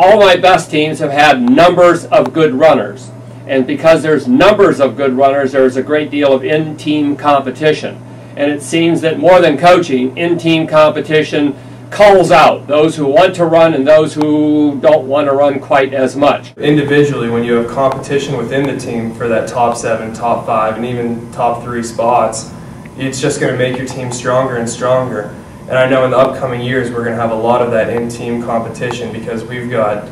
all my best teams have had numbers of good runners. And because there's numbers of good runners, there's a great deal of in-team competition. And it seems that more than coaching, in-team competition culls out those who want to run and those who don't want to run quite as much. Individually, when you have competition within the team for that top 7, top 5, and even top 3 spots, it's just going to make your team stronger and stronger. And I know in the upcoming years we're going to have a lot of that in-team competition because we've got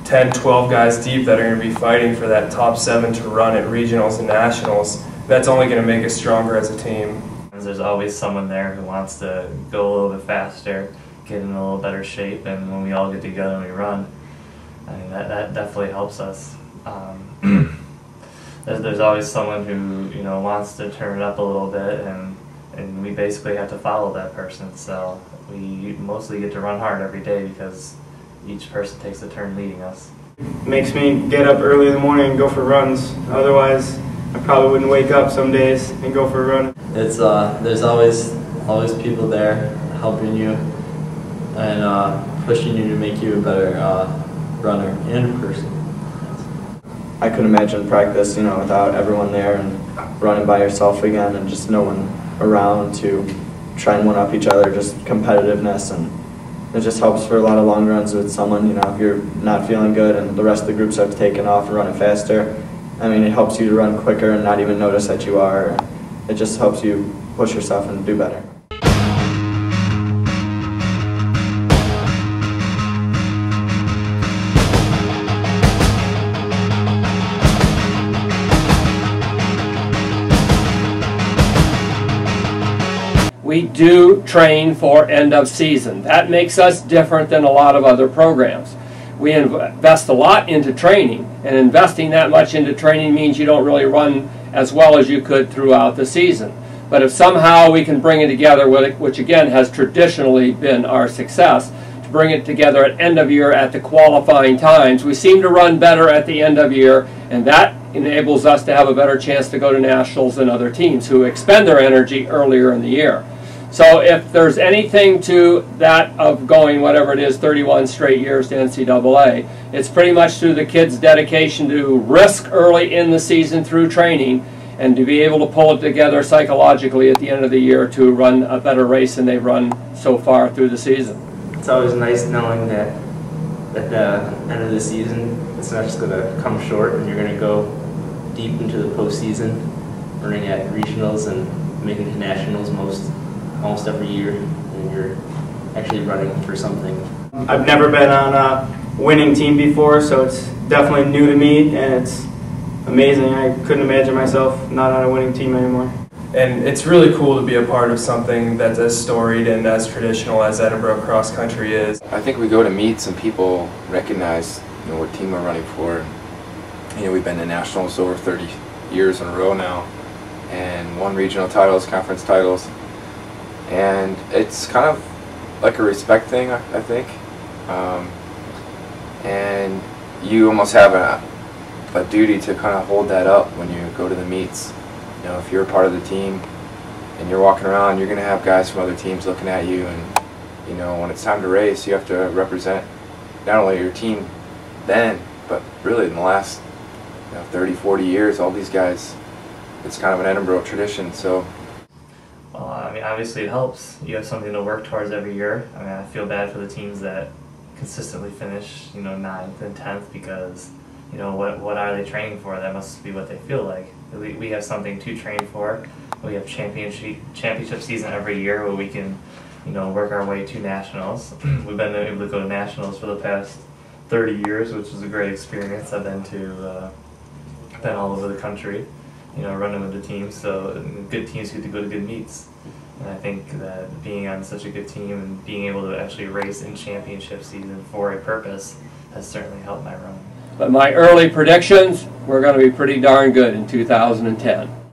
10, 12 guys deep that are going to be fighting for that top 7 to run at regionals and nationals. That's only going to make us stronger as a team. There's always someone there who wants to go a little bit faster, get in a little better shape, and when we all get together and we run, I mean, that definitely helps us. There's always someone who wants to turn it up a little bit, and we basically have to follow that person. So we mostly get to run hard every day because each person takes a turn leading us. It makes me get up early in the morning and go for runs. Otherwise, I probably wouldn't wake up some days and go for a run. It's there's always people there helping you and pushing you to make you a better runner and person. I couldn't imagine practice, without everyone there and running by yourself again and just no one around to try and one-up each other, just competitiveness, and it just helps for a lot of long runs with someone, if you're not feeling good and the rest of the group starts taking off and running faster. I mean, it helps you to run quicker and not even notice that you are. It just helps you push yourself and do better. We do train for end of season. That makes us different than a lot of other programs. We invest a lot into training, and investing that much into training means you don't really run as well as you could throughout the season. But if somehow we can bring it together, which again has traditionally been our success, to bring it together at end of year at the qualifying times, we seem to run better at the end of year, and that enables us to have a better chance to go to nationals than other teams who expend their energy earlier in the year. So if there's anything to that of going, whatever it is, 31 straight years to NCAA, it's pretty much through the kids' dedication to risk early in the season through training and to be able to pull it together psychologically at the end of the year to run a better race than they've run so far through the season. It's always nice knowing that at the end of the season, it's not just going to come short and you're going to go deep into the postseason, running at regionals and making it to nationals almost every year, and you're actually running for something. I've never been on a winning team before, so it's definitely new to me, and it's amazing. I couldn't imagine myself not on a winning team anymore. And it's really cool to be a part of something that's as storied and as traditional as Edinboro cross country is. I think we go to meets and people recognize what team we're running for. We've been to nationals over 30 years in a row now, and won regional titles, conference titles. And it's kind of like a respect thing, I think. And you almost have a duty to kind of hold that up when you go to the meets. If you're a part of the team and you're walking around, you're going to have guys from other teams looking at you. And, when it's time to race, you have to represent not only your team then, but really in the last 30, 40 years, all these guys, it's kind of an Edinboro tradition. So. Well, I mean, obviously it helps. You have something to work towards every year. I mean, I feel bad for the teams that consistently finish, 9th and 10th because, what are they training for? That must be what they feel like. We have something to train for. We have championship season every year where we can, work our way to nationals. We've been able to go to nationals for the past 30 years, which is a great experience. I've been all over the country. Running with the team, so good teams get to go to good meets. And I think that being on such a good team and being able to actually race in championship season for a purpose has certainly helped my run. But my early predictions, we're going to be pretty darn good in 2010.